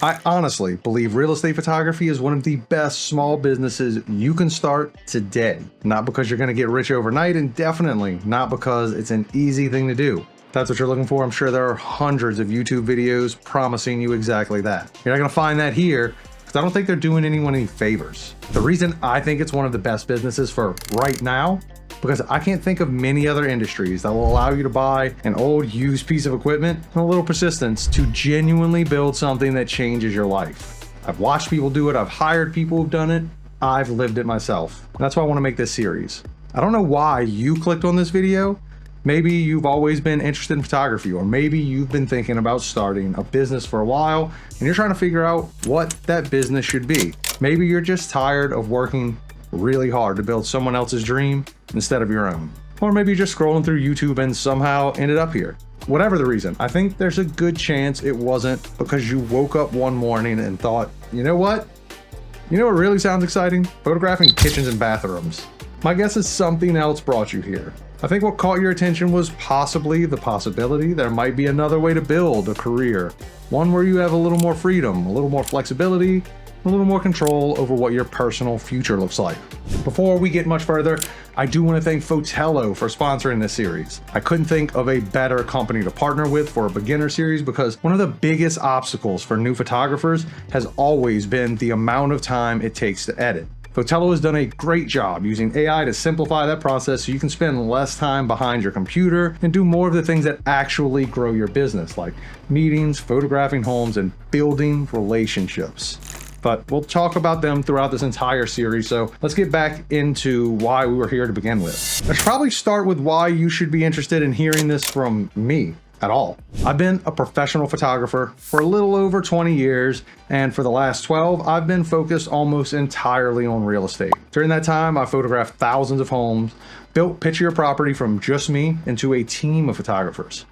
I honestly believe real estate photography is one of the best small businesses you can start today. Not because you're going to get rich overnight, and definitely not because it's an easy thing to do. If that's what you're looking for, I'm sure there are hundreds of YouTube videos promising you exactly that. You're not going to find that here because I don't think they're doing anyone any favors. The reason I think it's one of the best businesses for right now, because I can't think of many other industries that will allow you to buy an old used piece of equipment and a little persistence to genuinely build something that changes your life. I've watched people do it, I've hired people who've done it, I've lived it myself. That's why I want to make this series. I don't know why you clicked on this video. Maybe you've always been interested in photography, or maybe you've been thinking about starting a business for a while and you're trying to figure out what that business should be. Maybe you're just tired of working really hard to build someone else's dream instead of your own. Or maybe you're just scrolling through YouTube and somehow ended up here. Whatever the reason, I think there's a good chance it wasn't because you woke up one morning and thought, you know what? You know what really sounds exciting? Photographing kitchens and bathrooms. My guess is something else brought you here. I think what caught your attention was possibly the possibility there might be another way to build a career. One where you have a little more freedom, a little more flexibility, a little more control over what your personal future looks like. Before we get much further, I do want to thank Fotello for sponsoring this series. I couldn't think of a better company to partner with for a beginner series because one of the biggest obstacles for new photographers has always been the amount of time it takes to edit. Fotello has done a great job using AI to simplify that process so you can spend less time behind your computer and do more of the things that actually grow your business, like meetings, photographing homes, and building relationships. But we'll talk about them throughout this entire series, so let's get back into why we were here to begin with. I should probably start with why you should be interested in hearing this from me at all. I've been a professional photographer for a little over 20 years, and for the last 12, I've been focused almost entirely on real estate. During that time, I photographed thousands of homes, built Picture Your Property from just me into a team of photographers.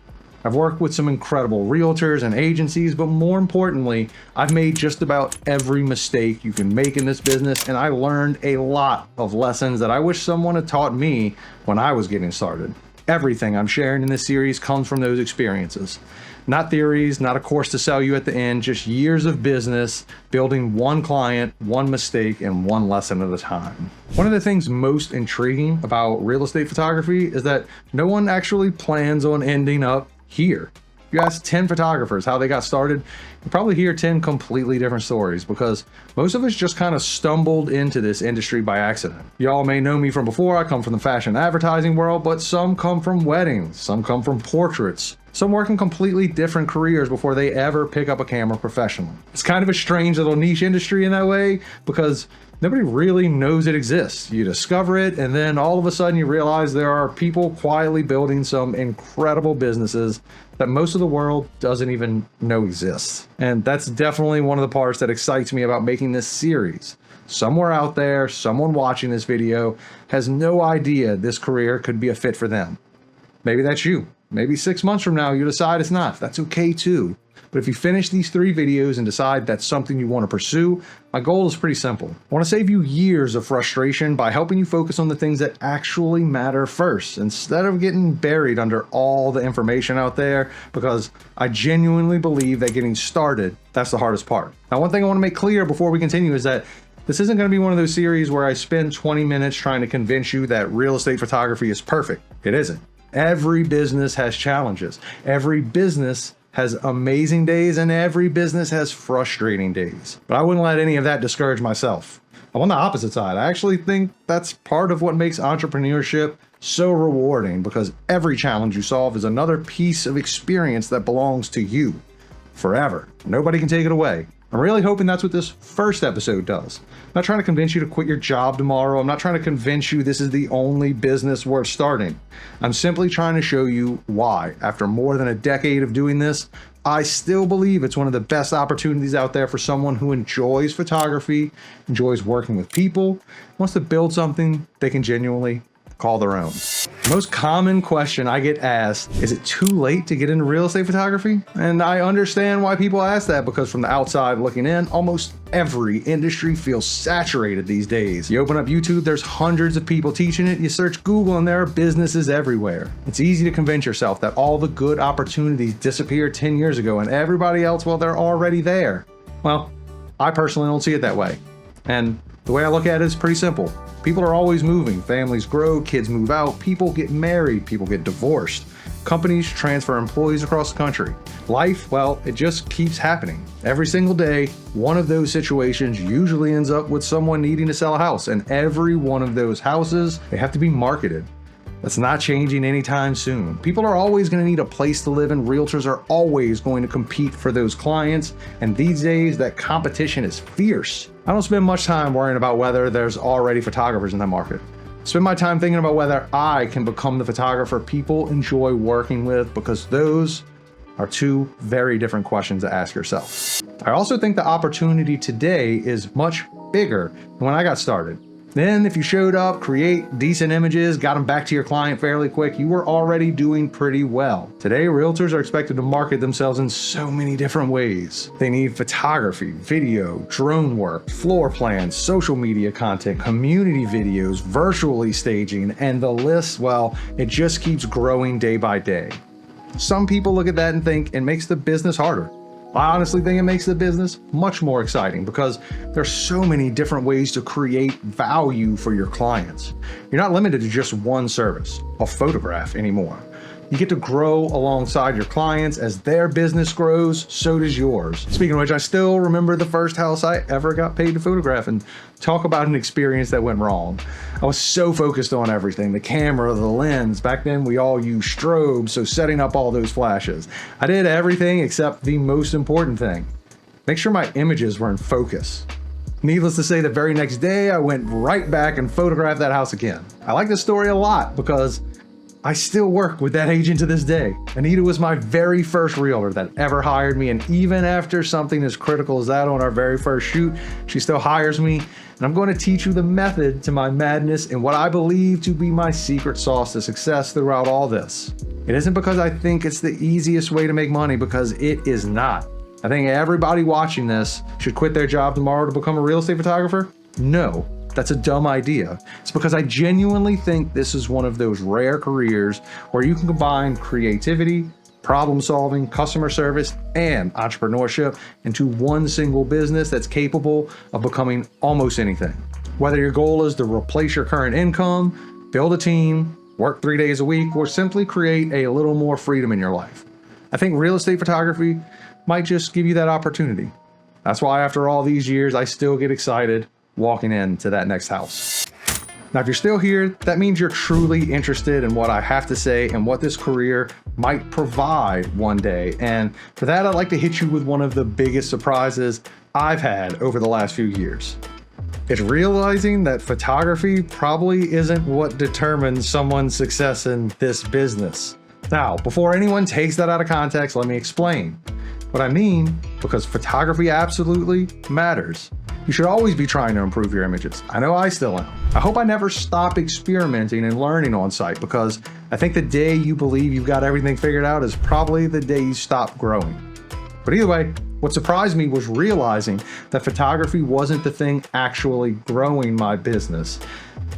I've worked with some incredible realtors and agencies, but more importantly, I've made just about every mistake you can make in this business, and I learned a lot of lessons that I wish someone had taught me when I was getting started. Everything I'm sharing in this series comes from those experiences. Not theories, not a course to sell you at the end, just years of business, building one client, one mistake, and one lesson at a time. One of the things most intriguing about real estate photography is that no one actually plans on ending up here. If you ask 10 photographers how they got started, you'll probably hear 10 completely different stories because most of us just kind of stumbled into this industry by accident. Y'all may know me from before. I come from the fashion advertising world, but some come from weddings, some come from portraits, some work in completely different careers before they ever pick up a camera professionally. It's kind of a strange little niche industry in that way because nobody really knows it exists. You discover it, and then all of a sudden you realize there are people quietly building some incredible businesses that most of the world doesn't even know exists. And that's definitely one of the parts that excites me about making this series. Somewhere out there, someone watching this video has no idea this career could be a fit for them. Maybe that's you. Maybe 6 months from now you decide it's not. That's okay too. But if you finish these 3 videos and decide that's something you want to pursue, my goal is pretty simple. I want to save you years of frustration by helping you focus on the things that actually matter first, instead of getting buried under all the information out there, because I genuinely believe that getting started, that's the hardest part. Now, one thing I want to make clear before we continue is that this isn't going to be one of those series where I spend 20 minutes trying to convince you that real estate photography is perfect. It isn't. Every business has challenges. Every business has amazing days, and every business has frustrating days. But I wouldn't let any of that discourage myself. I'm on the opposite side. I actually think that's part of what makes entrepreneurship so rewarding, because every challenge you solve is another piece of experience that belongs to you forever. Nobody can take it away. I'm really hoping that's what this first episode does. I'm not trying to convince you to quit your job tomorrow. I'm not trying to convince you this is the only business worth starting. I'm simply trying to show you why, after more than a decade of doing this, I still believe it's one of the best opportunities out there for someone who enjoys photography, enjoys working with people, wants to build something they can genuinely call their own. The most common question I get asked, is it too late to get into real estate photography? And I understand why people ask that, because from the outside looking in, almost every industry feels saturated these days. You open up YouTube, there's hundreds of people teaching it. You search Google and there are businesses everywhere. It's easy to convince yourself that all the good opportunities disappeared 10 years ago and everybody else, well, they're already there. Well, I personally don't see it that way. And the way I look at it is pretty simple. People are always moving. Families grow, kids move out, people get married, people get divorced. Companies transfer employees across the country. Life, well, it just keeps happening. Every single day, one of those situations usually ends up with someone needing to sell a house. And every one of those houses, they have to be marketed. That's not changing anytime soon. People are always going to need a place to live, and realtors are always going to compete for those clients. And these days, that competition is fierce. I don't spend much time worrying about whether there's already photographers in that market. I spend my time thinking about whether I can become the photographer people enjoy working with, because those are two very different questions to ask yourself. I also think the opportunity today is much bigger than when I got started. Then if you showed up, create decent images, got them back to your client fairly quick, you were already doing pretty well. Today, realtors are expected to market themselves in so many different ways. They need photography, video, drone work, floor plans, social media content, community videos, virtually staging, and the list, well, it just keeps growing day by day. Some people look at that and think it makes the business harder. I honestly think it makes the business much more exciting because there's so many different ways to create value for your clients. You're not limited to just one service, a photograph anymore. You get to grow alongside your clients. As their business grows, so does yours. Speaking of which, I still remember the first house I ever got paid to photograph, and talk about an experience that went wrong. I was so focused on everything, the camera, the lens. Back then we all used strobes, so setting up all those flashes. I did everything except the most important thing. Make sure my images were in focus. Needless to say, the very next day I went right back and photographed that house again. I like this story a lot because I still work with that agent to this day. Anita was my very first realtor that ever hired me, and even after something as critical as that on our very first shoot, she still hires me. And I'm going to teach you the method to my madness and what I believe to be my secret sauce to success throughout all this. It isn't because I think it's the easiest way to make money, because it is not. I think everybody watching this should quit their job tomorrow to become a real estate photographer. No. That's a dumb idea. It's because I genuinely think this is one of those rare careers where you can combine creativity, problem solving, customer service, and entrepreneurship into one single business that's capable of becoming almost anything. Whether your goal is to replace your current income, build a team, work 3 days a week, or simply create a little more freedom in your life, I think real estate photography might just give you that opportunity. That's why after all these years, I still get excited walking into that next house. Now, if you're still here, that means you're truly interested in what I have to say and what this career might provide one day. And for that, I'd like to hit you with one of the biggest surprises I've had over the last few years. It's realizing that photography probably isn't what determines someone's success in this business. Now, before anyone takes that out of context, let me explain what I mean, because photography absolutely matters. You should always be trying to improve your images. I know I still am. I hope I never stop experimenting and learning on site, because I think the day you believe you've got everything figured out is probably the day you stop growing. But either way, what surprised me was realizing that photography wasn't the thing actually growing my business.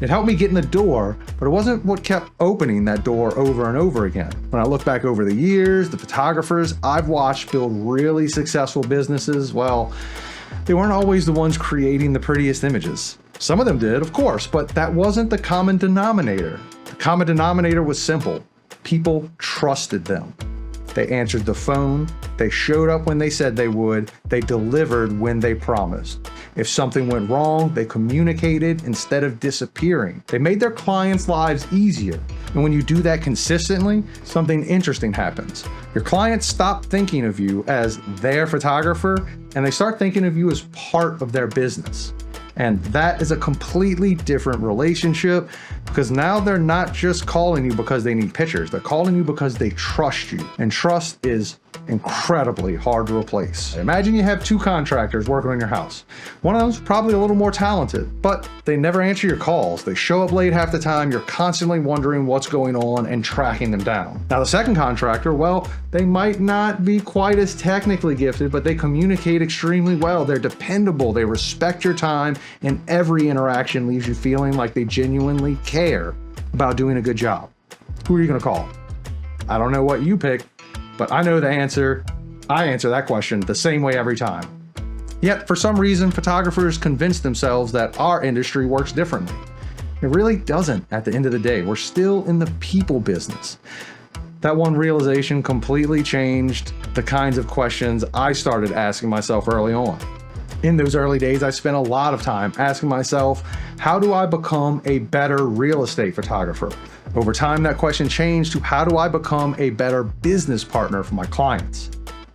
It helped me get in the door, but it wasn't what kept opening that door over and over again. When I look back over the years, the photographers I've watched build really successful businesses, well, they weren't always the ones creating the prettiest images. Some of them did, of course, but that wasn't the common denominator. The common denominator was simple. People trusted them. They answered the phone, they showed up when they said they would, they delivered when they promised. If something went wrong, they communicated instead of disappearing. They made their clients' lives easier. And when you do that consistently, something interesting happens. Your clients stop thinking of you as their photographer, and they start thinking of you as part of their business. And that is a completely different relationship, because now they're not just calling you because they need pictures. They're calling you because they trust you. And trust is incredibly hard to replace. Imagine you have two contractors working on your house. One of them's probably a little more talented, but they never answer your calls. They show up late half the time. You're constantly wondering what's going on and tracking them down. Now, the second contractor, well, they might not be quite as technically gifted, but they communicate extremely well. They're dependable. They respect your time, and every interaction leaves you feeling like they genuinely care about doing a good job. Who are you going to call? I don't know what you pick, but I know the answer. I answer that question the same way every time. Yet, for some reason, photographers convince themselves that our industry works differently. It really doesn't at the end of the day. We're still in the people business. That one realization completely changed the kinds of questions I started asking myself early on. In those early days, I spent a lot of time asking myself, how do I become a better real estate photographer? Over time, that question changed to how do I become a better business partner for my clients?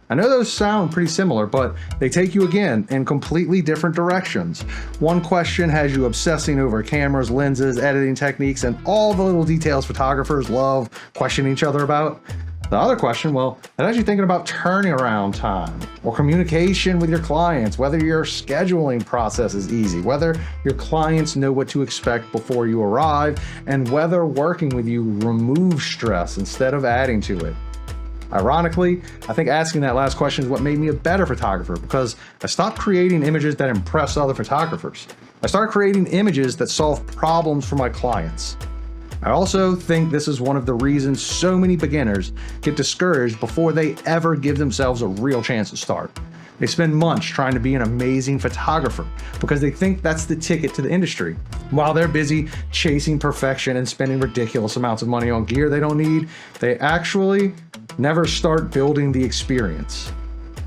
I know those sound pretty similar, but they take you again in completely different directions. One question has you obsessing over cameras, lenses, editing techniques, and all the little details photographers love questioning each other about. The other question, well, it has you thinking about turnaround time or communication with your clients, whether your scheduling process is easy, whether your clients know what to expect before you arrive, and whether working with you removes stress instead of adding to it. Ironically, I think asking that last question is what made me a better photographer, because I stopped creating images that impress other photographers. I started creating images that solve problems for my clients. I also think this is one of the reasons so many beginners get discouraged before they ever give themselves a real chance to start. They spend months trying to be an amazing photographer because they think that's the ticket to the industry. While they're busy chasing perfection and spending ridiculous amounts of money on gear they don't need, they actually never start building the experience.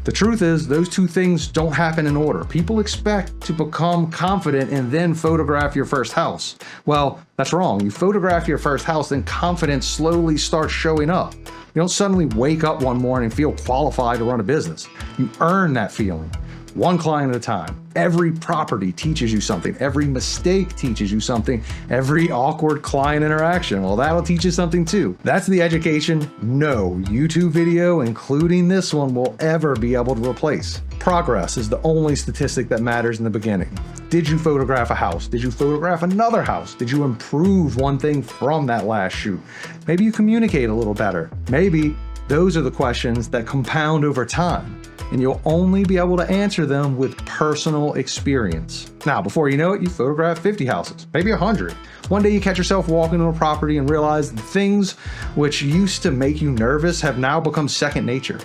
The truth is, those two things don't happen in order. People expect to become confident and then photograph your first house. Well, that's wrong. You photograph your first house, then confidence slowly starts showing up. You don't suddenly wake up one morning and feel qualified to run a business. You earn that feeling, one client at a time. Every property teaches you something. Every mistake teaches you something. Every awkward client interaction, well, that'll teach you something too. That's the education no YouTube video, including this one, will ever be able to replace. Progress is the only statistic that matters in the beginning. Did you photograph a house? Did you photograph another house? Did you improve one thing from that last shoot? Maybe you communicate a little better. Maybe those are the questions that compound over time, and you'll only be able to answer them with personal experience. Now, before you know it, you photograph 50 houses, maybe 100. One day you catch yourself walking to a property and realize the things which used to make you nervous have now become second nature.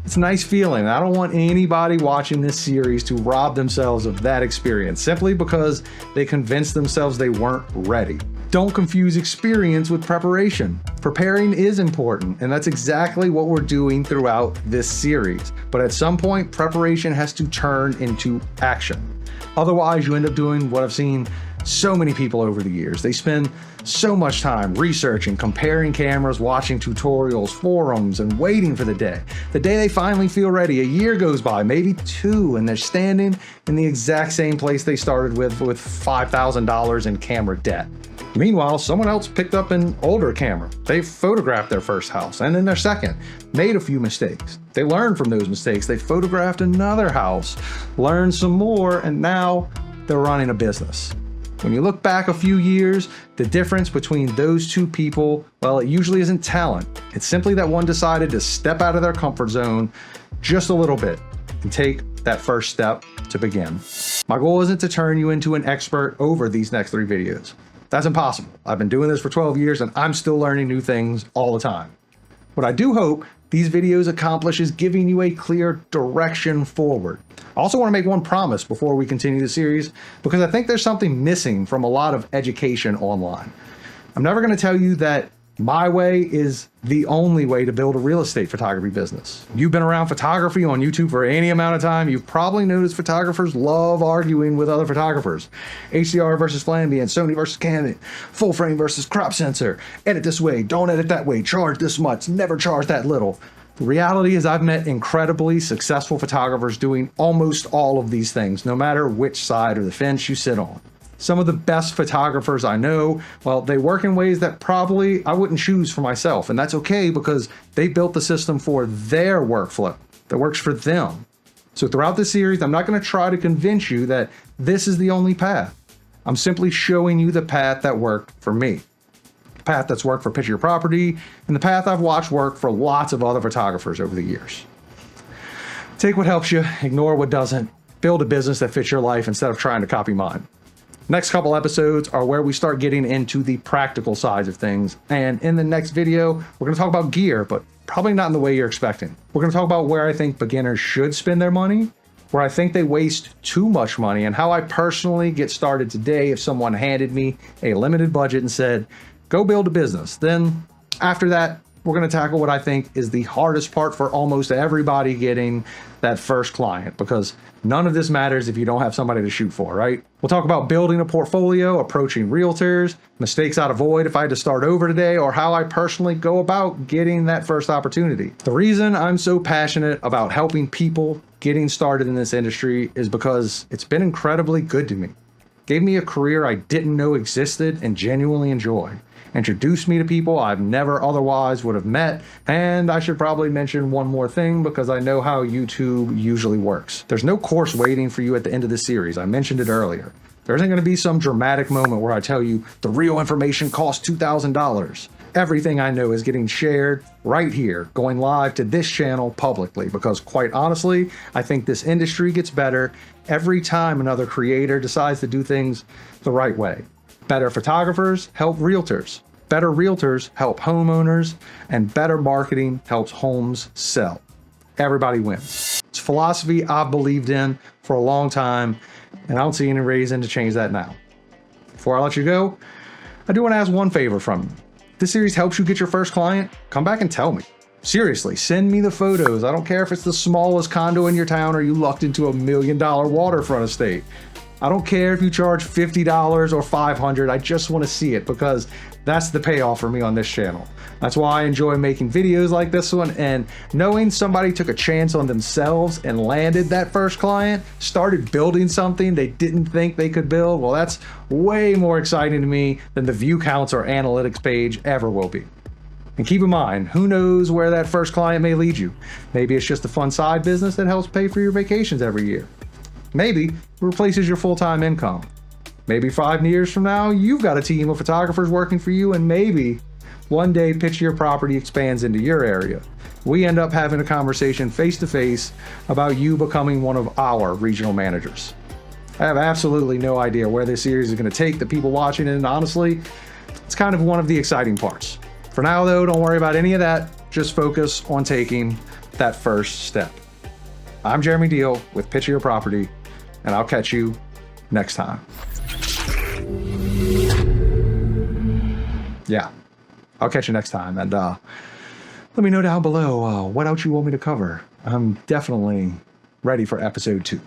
It's a nice feeling. I don't want anybody watching this series to rob themselves of that experience simply because they convinced themselves they weren't ready. Don't confuse experience with preparation. Preparing is important, and that's exactly what we're doing throughout this series. But at some point, preparation has to turn into action. Otherwise, you end up doing what I've seen so many people over the years. They spend so much time researching, comparing cameras, watching tutorials, forums, and waiting for the day. The day they finally feel ready, a year goes by, maybe two, and they're standing in the exact same place they started with $5,000 in camera debt. Meanwhile, someone else picked up an older camera. They photographed their first house and then their second, made a few mistakes. They learned from those mistakes. They photographed another house, learned some more, and now they're running a business. When you look back a few years, the difference between those two people, well, it usually isn't talent. It's simply that one decided to step out of their comfort zone just a little bit and take that first step to begin. My goal isn't to turn you into an expert over these next 3 videos. That's impossible. I've been doing this for 12 years and I'm still learning new things all the time. What I do hope these videos accomplish is giving you a clear direction forward. I also want to make one promise before we continue the series, because I think there's something missing from a lot of education online. I'm never going to tell you that my way is the only way to build a real estate photography business. You've been around photography on YouTube for any amount of time, you've probably noticed photographers love arguing with other photographers. HDR versus Flambiant, Sony versus Canon, full frame versus crop sensor, edit this way, don't edit that way, charge this much, never charge that little. The reality is I've met incredibly successful photographers doing almost all of these things, no matter which side of the fence you sit on. Some of the best photographers I know, well, they work in ways that probably I wouldn't choose for myself, and that's okay because they built the system for their workflow that works for them. So throughout this series, I'm not going to try to convince you that this is the only path. I'm simply showing you the path that worked for me, the path that's worked for Picture Your Property, and the path I've watched work for lots of other photographers over the years. Take what helps you, ignore what doesn't, build a business that fits your life instead of trying to copy mine. Next couple episodes are where we start getting into the practical sides of things. And in the next video, we're going to talk about gear, but probably not in the way you're expecting. We're going to talk about where I think beginners should spend their money where I think they waste too much money, and how I personally get started today if someone handed me a limited budget and said, go build a business. Then after that, we're going to tackle what I think is the hardest part for almost everybody getting that first client, because none of this matters if you don't have somebody to shoot for, right? We'll talk about building a portfolio, approaching realtors, mistakes I'd avoid if I had to start over today, or how I personally go about getting that first opportunity. The reason I'm so passionate about helping people getting started in this industry is because it's been incredibly good to me. Gave me a career I didn't know existed and genuinely enjoy. Introduced me to people I've never otherwise would have met. And I should probably mention one more thing, because I know how YouTube usually works. There's no course waiting for you at the end of this series. I mentioned it earlier. There isn't going to be some dramatic moment where I tell you the real information costs $2,000. Everything I know is getting shared right here, going live to this channel publicly, because quite honestly, I think this industry gets better every time another creator decides to do things the right way. Better photographers help realtors. Better realtors help homeowners, and better marketing helps homes sell. Everybody wins. It's a philosophy I've believed in for a long time, and I don't see any reason to change that now. Before I let you go, I do want to ask one favor from you. If this series helps you get your first client, come back and tell me. Seriously, send me the photos. I don't care if it's the smallest condo in your town or you lucked into $1 million waterfront estate. I don't care if you charge $50 or $500. I just want to see it, because that's the payoff for me on this channel. That's why I enjoy making videos like this one, and knowing somebody took a chance on themselves and landed that first client, started building something they didn't think they could build, well, that's way more exciting to me than the view counts or analytics page ever will be. And keep in mind, who knows where that first client may lead you? Maybe it's just a fun side business that helps pay for your vacations every year. Maybe it replaces your full-time income. Maybe 5 years from now, you've got a team of photographers working for you, and maybe one day Picture Your Property expands into your area. We end up having a conversation face-to-face about you becoming one of our regional managers. I have absolutely no idea where this series is going to take the people watching it, and honestly, it's kind of one of the exciting parts. For now, though, don't worry about any of that. Just focus on taking that first step. I'm Jeremy Deal with Picture Your Property, and I'll catch you next time. Yeah, I'll catch you next time. And let me know down below what else you want me to cover. I'm definitely ready for episode 2.